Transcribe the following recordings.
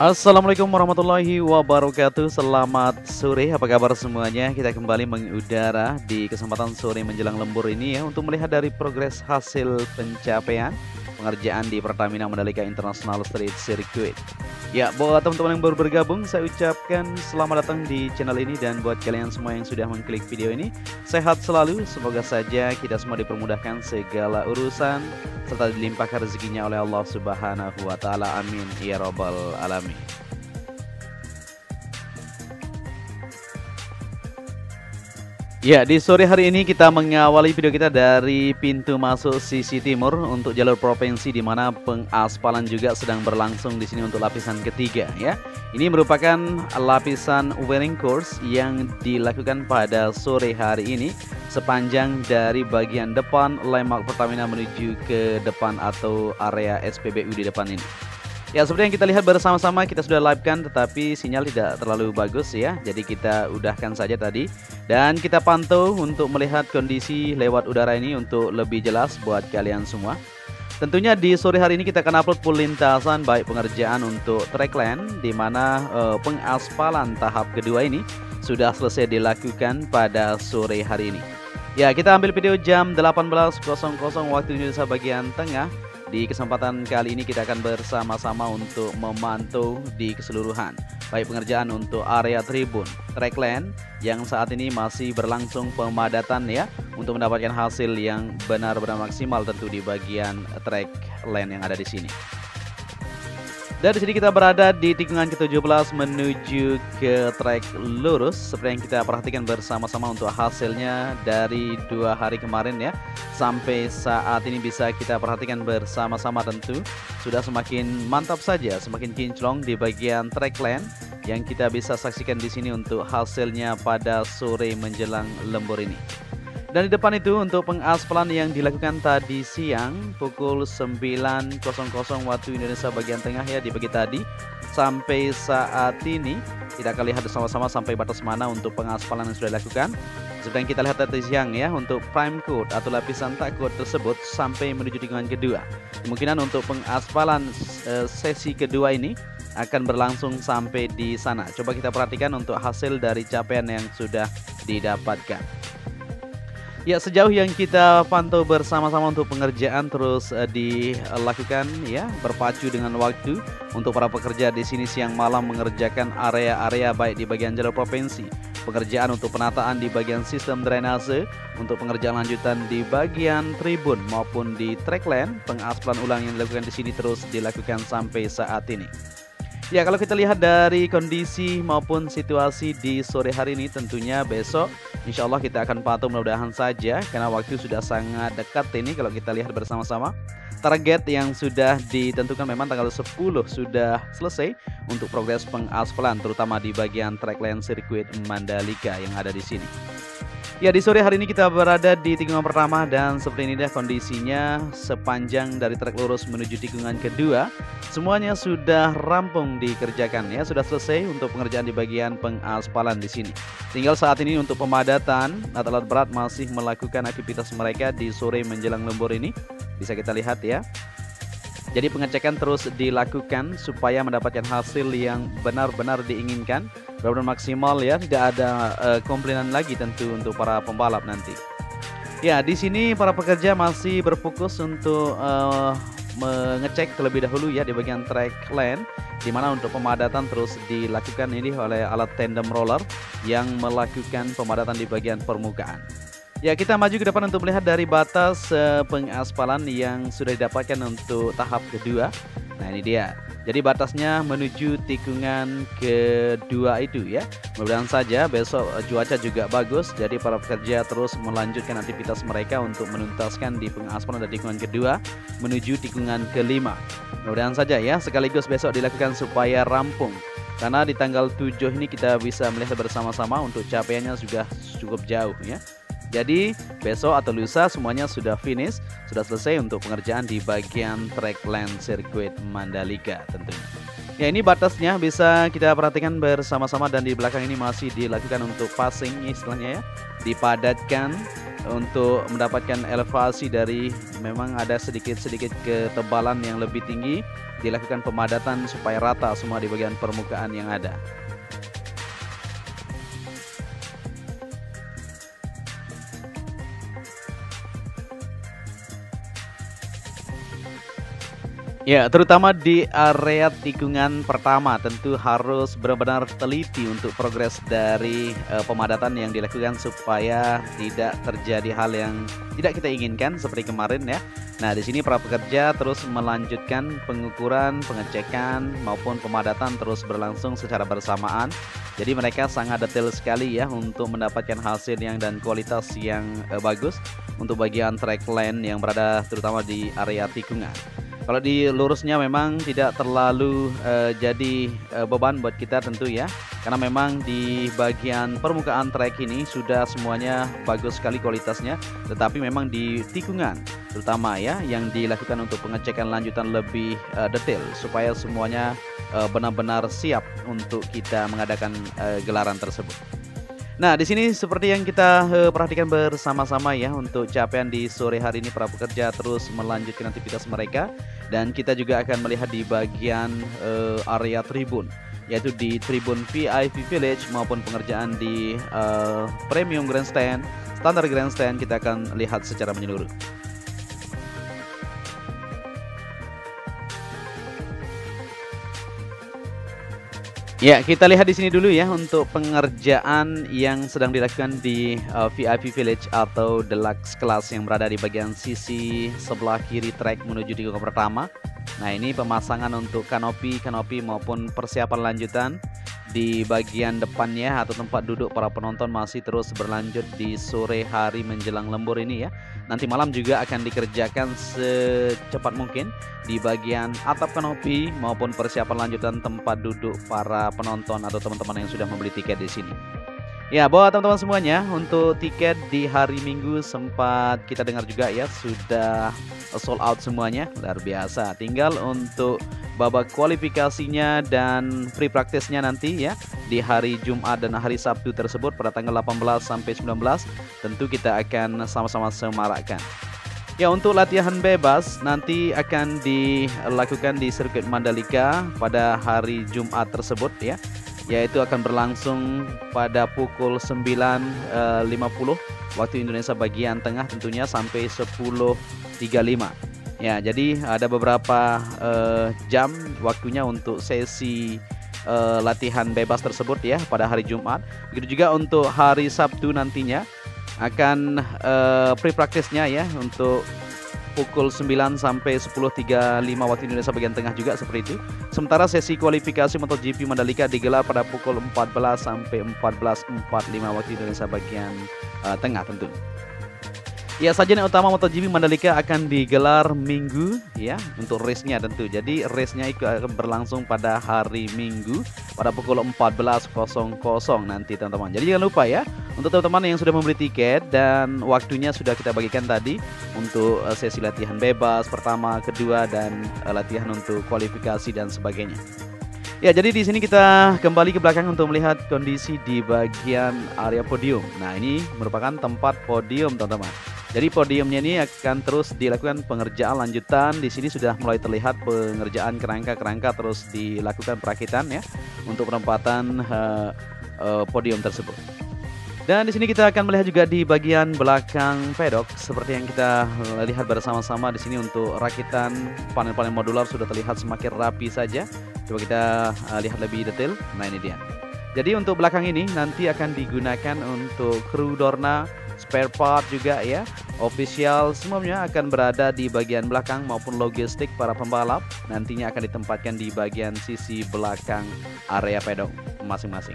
Assalamualaikum warahmatullahi wabarakatuh. Selamat sore, apa kabar semuanya? Kita kembali mengudara di kesempatan sore menjelang lembur ini ya, untuk melihat dari progres hasil pencapaian pengerjaan di Pertamina Mandalika International Street Circuit. Ya, buat teman-teman yang baru bergabung, saya ucapkan selamat datang di channel ini. Dan buat kalian semua yang sudah mengklik video ini, sehat selalu. Semoga saja kita semua dipermudahkan segala urusan serta dilimpahkan rezekinya oleh Allah Subhanahu wa Ta'ala. Amin ya Rabbal 'Alamin. Ya, di sore hari ini kita mengawali video kita dari pintu masuk sisi timur untuk jalur provinsi, di mana pengaspalan juga sedang berlangsung di sini untuk lapisan ketiga ya. Ini merupakan lapisan wearing course yang dilakukan pada sore hari ini sepanjang dari bagian depan landmark Pertamina menuju ke depan atau area SPBU di depan ini. Ya, seperti yang kita lihat bersama-sama, kita sudah live kan, tetapi sinyal tidak terlalu bagus ya. Jadi kita udahkan saja tadi. Dan kita pantau untuk melihat kondisi lewat udara ini untuk lebih jelas buat kalian semua. Tentunya di sore hari ini kita akan upload full lintasan baik pengerjaan untuk trackland, di mana pengaspalan tahap kedua ini sudah selesai dilakukan pada sore hari ini. Ya, kita ambil video jam 18.00 waktu Indonesia bagian tengah. Di kesempatan kali ini kita akan bersama-sama untuk memantau di keseluruhan baik pengerjaan untuk area tribun, trackland yang saat ini masih berlangsung pemadatan ya, untuk mendapatkan hasil yang benar-benar maksimal tentu di bagian trackland yang ada di sini. Dan di sini kita berada di tikungan ke-17 menuju ke trek lurus. Seperti yang kita perhatikan bersama-sama untuk hasilnya dari 2 hari kemarin ya, sampai saat ini bisa kita perhatikan bersama-sama, tentu sudah semakin mantap saja, semakin kinclong di bagian trackland yang kita bisa saksikan di sini untuk hasilnya pada sore menjelang lembur ini. Dan di depan itu untuk pengaspalan yang dilakukan tadi siang pukul 9.00 waktu Indonesia bagian tengah ya, di pagi tadi sampai saat ini kita akan lihat bersama-sama sampai batas mana untuk pengaspalan yang sudah dilakukan. Seperti yang kita lihat tadi siang ya, untuk prime coat atau lapisan tak coat tersebut sampai menuju tikungan kedua. Kemungkinan untuk pengaspalan sesi kedua ini akan berlangsung sampai di sana. Coba kita perhatikan untuk hasil dari capaian yang sudah didapatkan. Ya, sejauh yang kita pantau bersama-sama untuk pengerjaan terus dilakukan ya, berpacu dengan waktu untuk para pekerja di sini siang malam mengerjakan area-area baik di bagian jalur provinsi, pengerjaan untuk penataan di bagian sistem drainase, untuk pengerjaan lanjutan di bagian tribun maupun di trackland. Pengaspalan ulang yang dilakukan di sini terus dilakukan sampai saat ini. Ya, kalau kita lihat dari kondisi maupun situasi di sore hari ini, tentunya besok insya Allah kita akan patuh mudah-mudahan saja, karena waktu sudah sangat dekat ini. Kalau kita lihat bersama-sama, target yang sudah ditentukan memang tanggal 10 sudah selesai untuk progres pengaspalan, terutama di bagian trackland sirkuit Mandalika yang ada di sini. Ya, di sore hari ini kita berada di tikungan pertama dan seperti ini dah kondisinya sepanjang dari trek lurus menuju tikungan kedua. Semuanya sudah rampung dikerjakan ya, sudah selesai untuk pengerjaan di bagian pengaspalan di sini. Tinggal saat ini untuk pemadatan alat berat masih melakukan aktivitas mereka di sore menjelang lembur ini. Bisa kita lihat ya. Jadi pengecekan terus dilakukan supaya mendapatkan hasil yang benar-benar diinginkan, benar-benar maksimal ya, tidak ada komplainan lagi tentu untuk para pembalap nanti. Ya, di sini para pekerja masih berfokus untuk mengecek terlebih dahulu ya di bagian trackland, di mana untuk pemadatan terus dilakukan ini oleh alat tandem roller yang melakukan pemadatan di bagian permukaan. Ya, kita maju ke depan untuk melihat dari batas pengaspalan yang sudah didapatkan untuk tahap kedua. Nah, ini dia. Jadi batasnya menuju tikungan kedua itu ya. Mudah-mudahan saja besok cuaca juga bagus, jadi para pekerja terus melanjutkan aktivitas mereka untuk menuntaskan di pengaspalan dari tikungan kedua menuju tikungan kelima. Mudah-mudahan saja ya, sekaligus besok dilakukan supaya rampung. Karena di tanggal 7 ini kita bisa melihat bersama-sama untuk capaiannya sudah cukup jauh ya. Jadi besok atau lusa semuanya sudah finish, sudah selesai untuk pengerjaan di bagian trackland sirkuit Mandalika tentunya. Ya, ini batasnya bisa kita perhatikan bersama-sama, dan di belakang ini masih dilakukan untuk passing istilahnya ya, dipadatkan untuk mendapatkan elevasi dari, memang ada sedikit-sedikit ketebalan yang lebih tinggi dilakukan pemadatan supaya rata semua di bagian permukaan yang ada. Ya, terutama di area tikungan pertama tentu harus benar-benar teliti untuk progres dari pemadatan yang dilakukan supaya tidak terjadi hal yang tidak kita inginkan seperti kemarin ya. Nah, di sini para pekerja terus melanjutkan pengukuran, pengecekan maupun pemadatan terus berlangsung secara bersamaan. Jadi mereka sangat detail sekali ya untuk mendapatkan hasil yang dan kualitas yang bagus untuk bagian track lane yang berada terutama di area tikungan. Kalau di lurusnya memang tidak terlalu jadi beban buat kita tentu ya, karena memang di bagian permukaan trek ini sudah semuanya bagus sekali kualitasnya, tetapi memang di tikungan terutama ya yang dilakukan untuk pengecekan lanjutan lebih detail supaya semuanya benar-benar siap untuk kita mengadakan gelaran tersebut. Nah, di sini seperti yang kita perhatikan bersama-sama ya, untuk capaian di sore hari ini para pekerja terus melanjutkan aktivitas mereka, dan kita juga akan melihat di bagian area tribun, yaitu di tribun VIP Village maupun pengerjaan di Premium Grandstand, Standar Grandstand kita akan lihat secara menyeluruh. Ya, kita lihat di sini dulu ya untuk pengerjaan yang sedang dilakukan di VIP Village atau Deluxe Class yang berada di bagian sisi sebelah kiri trek menuju tikungan pertama. Nah, ini pemasangan untuk kanopi maupun persiapan lanjutan di bagian depannya atau tempat duduk para penonton masih terus berlanjut di sore hari menjelang lembur ini ya. Nanti malam juga akan dikerjakan secepat mungkin di bagian atap kanopi maupun persiapan lanjutan tempat duduk para penonton atau teman-teman yang sudah membeli tiket di sini. Ya, buat teman-teman semuanya, untuk tiket di hari Minggu sempat kita dengar juga ya sudah sold out semuanya, luar biasa. Tinggal untuk babak kualifikasinya dan free practice-nya nanti ya di hari Jumat dan hari Sabtu tersebut pada tanggal 18 sampai 19 tentu kita akan sama-sama semarakkan. Ya, untuk latihan bebas nanti akan dilakukan di sirkuit Mandalika pada hari Jumat tersebut ya, yaitu akan berlangsung pada pukul 9.50 waktu Indonesia bagian tengah tentunya sampai 10.35. Ya, jadi ada beberapa jam waktunya untuk sesi latihan bebas tersebut ya pada hari Jumat. Begitu juga untuk hari Sabtu nantinya akan pre practice-nya ya untuk pukul 9 sampai 10.35 waktu Indonesia bagian tengah juga seperti itu. Sementara sesi kualifikasi MotoGP Mandalika digelar pada pukul 14 sampai 14.45 waktu Indonesia bagian tengah tentu. Ya, sajian utama MotoGP Mandalika akan digelar Minggu ya untuk race-nya tentu. Jadi race-nya itu akan berlangsung pada hari Minggu pada pukul 14.00 nanti teman-teman. Jadi jangan lupa ya untuk teman-teman yang sudah membeli tiket dan waktunya sudah kita bagikan tadi untuk sesi latihan bebas pertama, kedua dan latihan untuk kualifikasi dan sebagainya. Ya, jadi di sini kita kembali ke belakang untuk melihat kondisi di bagian area podium. Nah, ini merupakan tempat podium teman-teman. Jadi podiumnya ini akan terus dilakukan pengerjaan lanjutan. Di sini sudah mulai terlihat pengerjaan kerangka-kerangka terus dilakukan perakitan ya untuk penempatan podium tersebut. Dan di sini kita akan melihat juga di bagian belakang pedok seperti yang kita lihat bersama-sama di sini untuk rakitan panel-panel modular sudah terlihat semakin rapi saja. Coba kita lihat lebih detail. Nah, ini dia. Jadi untuk belakang ini nanti akan digunakan untuk kru Dorna, spare part juga ya, official semuanya akan berada di bagian belakang maupun logistik para pembalap nantinya akan ditempatkan di bagian sisi belakang area pedok masing-masing.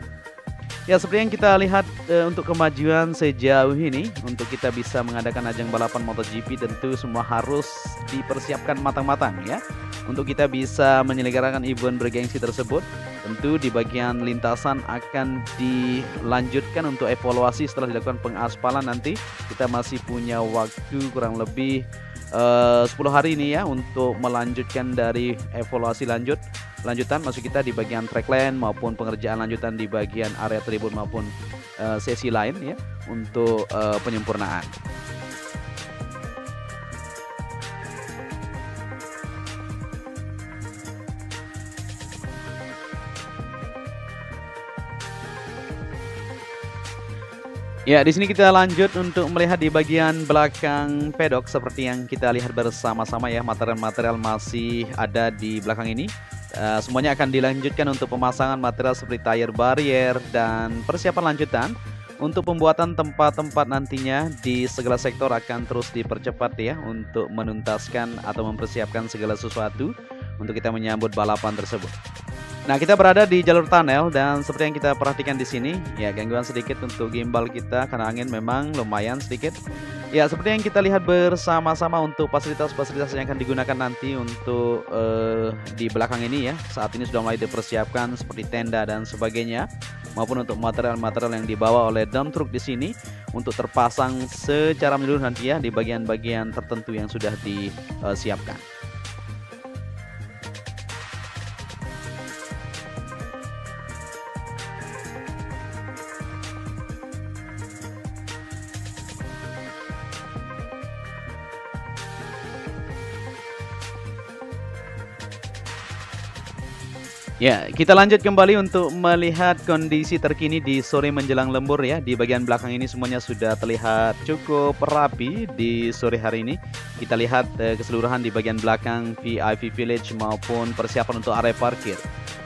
Ya, seperti yang kita lihat untuk kemajuan sejauh ini untuk kita bisa mengadakan ajang balapan MotoGP tentu semua harus dipersiapkan matang-matang ya. Untuk kita bisa menyelenggarakan event bergengsi tersebut, tentu di bagian lintasan akan dilanjutkan untuk evaluasi setelah dilakukan pengaspalan nanti. Kita masih punya waktu kurang lebih 10 hari ini ya untuk melanjutkan dari evaluasi lanjutan maksud kita di bagian track lane maupun pengerjaan lanjutan di bagian area tribun maupun sesi lain ya untuk penyempurnaan. Ya, di sini kita lanjut untuk melihat di bagian belakang pedok seperti yang kita lihat bersama-sama ya, material-material masih ada di belakang ini. Semuanya akan dilanjutkan untuk pemasangan material seperti tire barrier dan persiapan lanjutan untuk pembuatan tempat-tempat nantinya di segala sektor akan terus dipercepat ya untuk menuntaskan atau mempersiapkan segala sesuatu untuk kita menyambut balapan tersebut. Nah, kita berada di jalur tunnel dan seperti yang kita perhatikan di sini, ya gangguan sedikit untuk gimbal kita karena angin memang lumayan sedikit. Ya, seperti yang kita lihat bersama-sama untuk fasilitas-fasilitas yang akan digunakan nanti untuk di belakang ini ya. Saat ini sudah mulai dipersiapkan seperti tenda dan sebagainya, maupun untuk material-material yang dibawa oleh dump truck di sini untuk terpasang secara menyeluruh nanti ya di bagian-bagian tertentu yang sudah disiapkan. Ya, kita lanjut kembali untuk melihat kondisi terkini di sore menjelang lembur ya. Di bagian belakang ini semuanya sudah terlihat cukup rapi di sore hari ini. Kita lihat keseluruhan di bagian belakang VIP Village maupun persiapan untuk area parkir.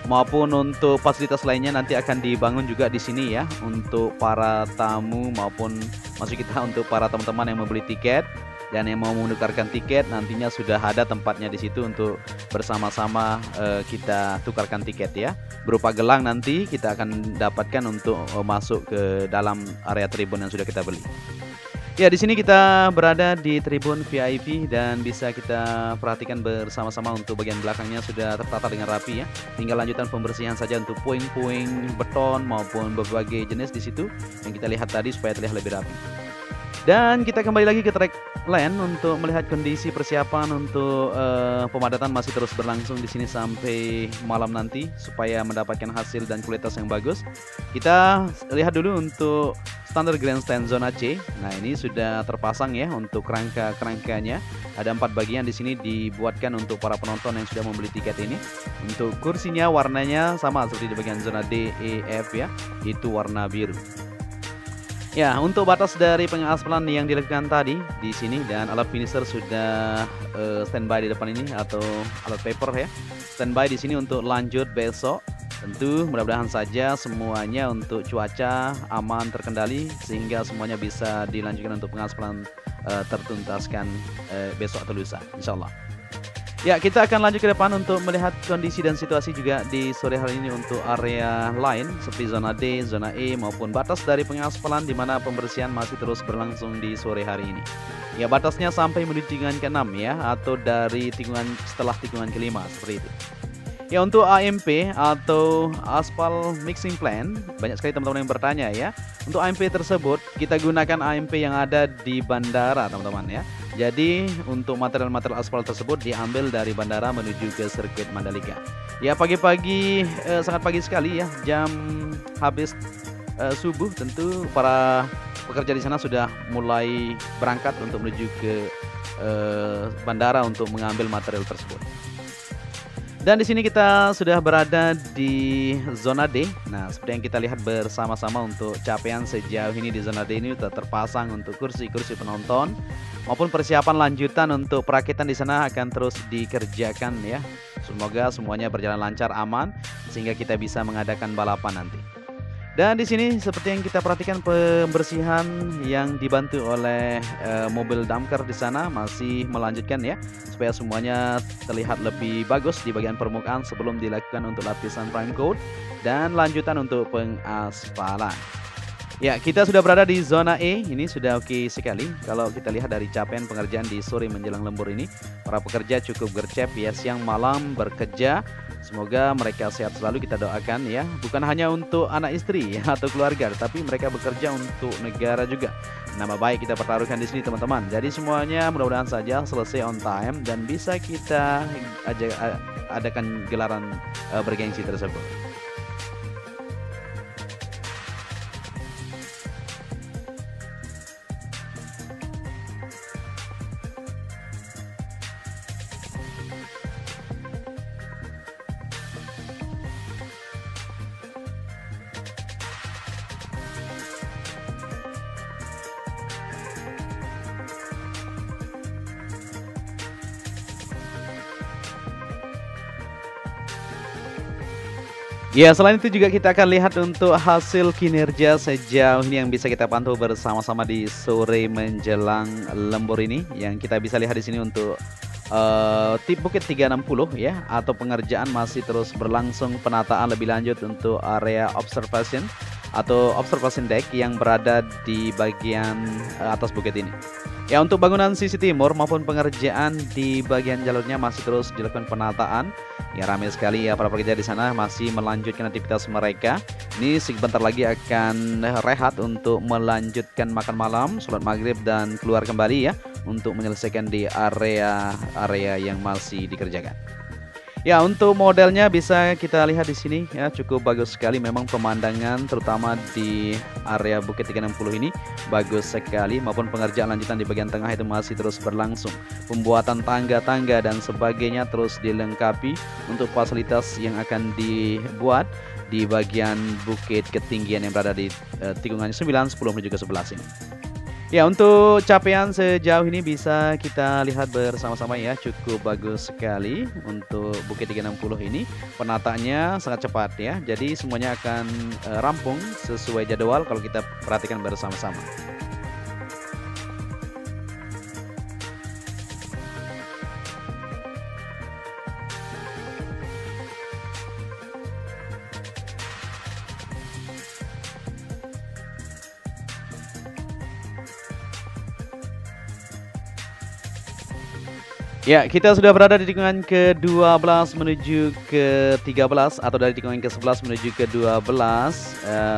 Maupun untuk fasilitas lainnya nanti akan dibangun juga di sini ya. Untuk para tamu maupun maksud kita untuk para teman-teman yang membeli tiket dan yang mau menukarkan tiket nantinya sudah ada tempatnya di situ untuk bersama-sama kita tukarkan tiket ya. Berupa gelang nanti kita akan dapatkan untuk masuk ke dalam area tribun yang sudah kita beli. Ya, di sini kita berada di tribun VIP dan bisa kita perhatikan bersama-sama untuk bagian belakangnya sudah tertata dengan rapi ya. Tinggal lanjutan pembersihan saja untuk puing-puing beton maupun berbagai jenis di situ yang kita lihat tadi supaya terlihat lebih rapi. Dan kita kembali lagi ke track land untuk melihat kondisi persiapan untuk pemadatan masih terus berlangsung di sini sampai malam nanti supaya mendapatkan hasil dan kualitas yang bagus. Kita lihat dulu untuk standar grandstand zona C. Nah, ini sudah terpasang ya untuk kerangka-kerangkanya. Ada 4 bagian di sini dibuatkan untuk para penonton yang sudah membeli tiket ini. Untuk kursinya warnanya sama seperti di bagian zona D, E, F ya, itu warna biru. Ya, untuk batas dari pengaspalan yang dilakukan tadi di sini dan alat finisher sudah standby di depan ini atau alat paper ya. Standby di sini untuk lanjut besok. Tentu mudah-mudahan saja semuanya untuk cuaca aman terkendali sehingga semuanya bisa dilanjutkan untuk pengaspalan tertuntaskan besok atau lusa insyaallah. Ya, kita akan lanjut ke depan untuk melihat kondisi dan situasi juga di sore hari ini untuk area lain seperti zona D, zona E maupun batas dari pengaspalan di mana pembersihan masih terus berlangsung di sore hari ini. Ya, batasnya sampai menuju tikungan ke-6 ya atau dari tikungan setelah tikungan ke-5 seperti itu. Ya, untuk AMP atau Aspal Mixing Plant, banyak sekali teman-teman yang bertanya ya. Untuk AMP tersebut, kita gunakan AMP yang ada di bandara teman-teman ya. Jadi untuk material-material aspal tersebut diambil dari bandara menuju ke sirkuit Mandalika. Ya, pagi-pagi sangat pagi sekali ya, jam habis subuh tentu para pekerja di sana sudah mulai berangkat untuk menuju ke bandara untuk mengambil material tersebut. Dan di sini kita sudah berada di zona D. Nah, seperti yang kita lihat bersama-sama untuk capaian sejauh ini di zona D ini sudah terpasang untuk kursi-kursi penonton maupun persiapan lanjutan untuk perakitan di sana akan terus dikerjakan ya. Semoga semuanya berjalan lancar, aman sehingga kita bisa mengadakan balapan nanti. Dan di sini seperti yang kita perhatikan pembersihan yang dibantu oleh mobil damkar di sana masih melanjutkan ya supaya semuanya terlihat lebih bagus di bagian permukaan sebelum dilakukan untuk lapisan prime coat dan lanjutan untuk pengaspalan. Ya, kita sudah berada di zona E, ini sudah oke sekali. Kalau kita lihat dari capaian pengerjaan di sore menjelang lembur ini, para pekerja cukup gercep ya, siang malam bekerja. Semoga mereka sehat selalu, kita doakan ya. Bukan hanya untuk anak istri ya, atau keluarga, tapi mereka bekerja untuk negara juga. Nama baik kita pertaruhkan di sini teman-teman. Jadi semuanya mudah-mudahan saja selesai on time dan bisa kita adakan gelaran bergengsi tersebut. Ya, selain itu juga kita akan lihat untuk hasil kinerja sejauh ini yang bisa kita pantau bersama-sama di sore menjelang lembur ini, yang kita bisa lihat di sini untuk tip Bukit 360 ya, atau pengerjaan masih terus berlangsung, penataan lebih lanjut untuk area observation atau observation deck yang berada di bagian atas bukit ini. Ya, untuk bangunan sisi timur maupun pengerjaan di bagian jalurnya masih terus dilakukan penataan. Ya, ramai sekali ya para pekerja di sana masih melanjutkan aktivitas mereka. Ini sebentar lagi akan rehat untuk melanjutkan makan malam, sholat maghrib dan keluar kembali ya untuk menyelesaikan di area-area yang masih dikerjakan. Ya, untuk modelnya bisa kita lihat di sini ya, cukup bagus sekali memang pemandangan terutama di area Bukit 360 ini bagus sekali, maupun pengerjaan lanjutan di bagian tengah itu masih terus berlangsung. Pembuatan tangga-tangga dan sebagainya terus dilengkapi untuk fasilitas yang akan dibuat di bagian bukit ketinggian yang berada di tikungan 9, 10 dan juga 11 ini. Ya, untuk capaian sejauh ini bisa kita lihat bersama-sama ya, cukup bagus sekali untuk Bukit 360 ini. Penataannya sangat cepat ya, jadi semuanya akan rampung sesuai jadwal kalau kita perhatikan bersama-sama. Ya, kita sudah berada di tikungan ke-12 menuju ke-13 atau dari tikungan ke-11 menuju ke-12.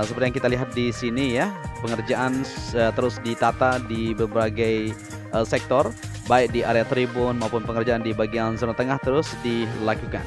Seperti yang kita lihat di sini ya, pengerjaan terus ditata di berbagai sektor, baik di area tribun maupun pengerjaan di bagian zona tengah terus dilakukan.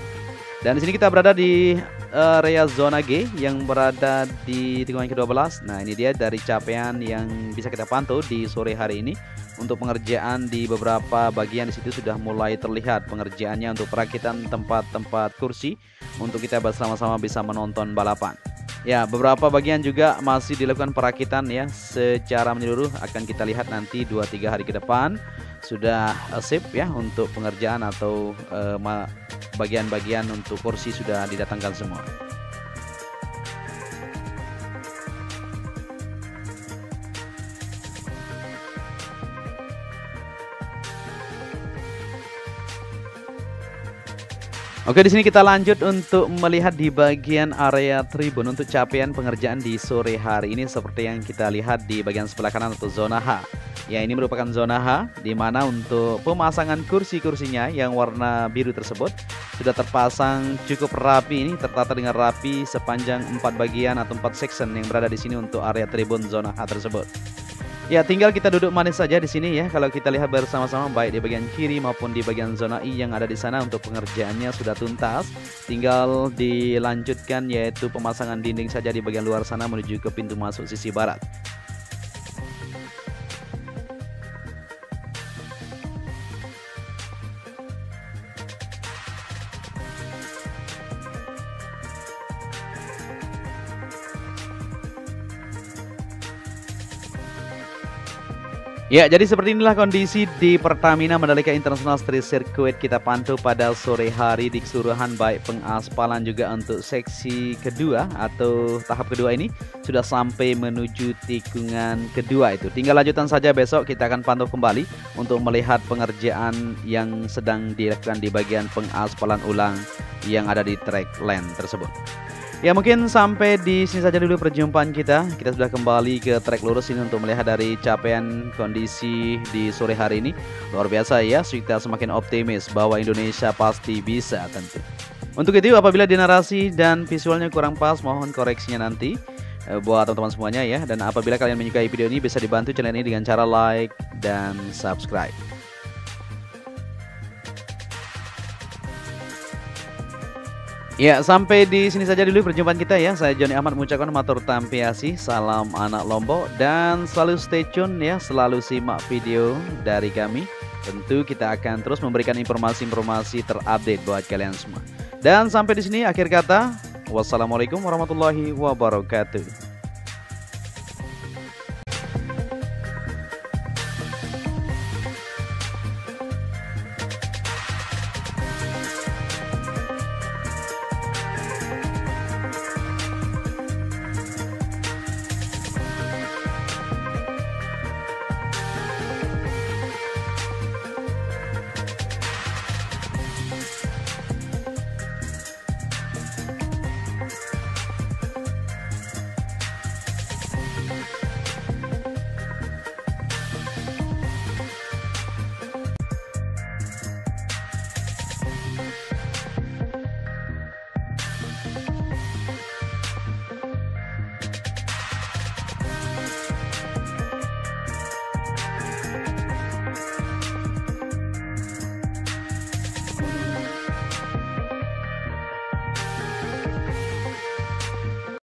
Dan di sini kita berada di area zona G yang berada di tikungan ke-12. Nah, ini dia dari capaian yang bisa kita pantau di sore hari ini. Untuk pengerjaan di beberapa bagian di situ sudah mulai terlihat pengerjaannya untuk perakitan tempat-tempat kursi untuk kita bersama-sama bisa menonton balapan. Ya, beberapa bagian juga masih dilakukan perakitan ya secara menyeluruh, akan kita lihat nanti 2-3 hari ke depan sudah sip ya untuk pengerjaan atau bagian-bagian untuk kursi sudah didatangkan semua. Oke, di sini kita lanjut untuk melihat di bagian area tribun untuk capaian pengerjaan di sore hari ini seperti yang kita lihat di bagian sebelah kanan atau zona H. Ya, ini merupakan zona H di mana untuk pemasangan kursi-kursinya yang warna biru tersebut sudah terpasang cukup rapi, ini tertata dengan rapi sepanjang 4 bagian atau 4 section yang berada di sini untuk area tribun zona H tersebut. Ya, tinggal kita duduk manis saja di sini ya. Kalau kita lihat bersama-sama baik di bagian kiri maupun di bagian zona I yang ada di sana untuk pengerjaannya sudah tuntas. Tinggal dilanjutkan yaitu pemasangan dinding saja di bagian luar sana menuju ke pintu masuk sisi barat. Ya, jadi seperti inilah kondisi di Pertamina Mandalika International Street Circuit kita pantau pada sore hari di keseluruhan, baik pengaspalan juga untuk seksi kedua atau tahap kedua ini sudah sampai menuju tikungan kedua itu. Tinggal lanjutan saja besok kita akan pantau kembali untuk melihat pengerjaan yang sedang dilakukan di bagian pengaspalan ulang yang ada di track lane tersebut. Ya, mungkin sampai di sini saja dulu perjumpaan kita. Kita sudah kembali ke trek lurus ini untuk melihat dari capaian kondisi di sore hari ini. Luar biasa ya, kita semakin optimis bahwa Indonesia pasti bisa tentu. Untuk itu apabila di narasi dan visualnya kurang pas, mohon koreksinya nanti buat teman-teman semuanya ya. Dan apabila kalian menyukai video ini, bisa dibantu channel ini dengan cara like dan subscribe. Ya, sampai di sini saja dulu perjumpaan kita ya. Saya Joni Ahmad mengucapkan matur tampiasi, salam anak Lombok, dan selalu stay tune ya, selalu simak video dari kami. Tentu kita akan terus memberikan informasi-informasi terupdate buat kalian semua. Dan sampai di sini akhir kata, wassalamualaikum warahmatullahi wabarakatuh.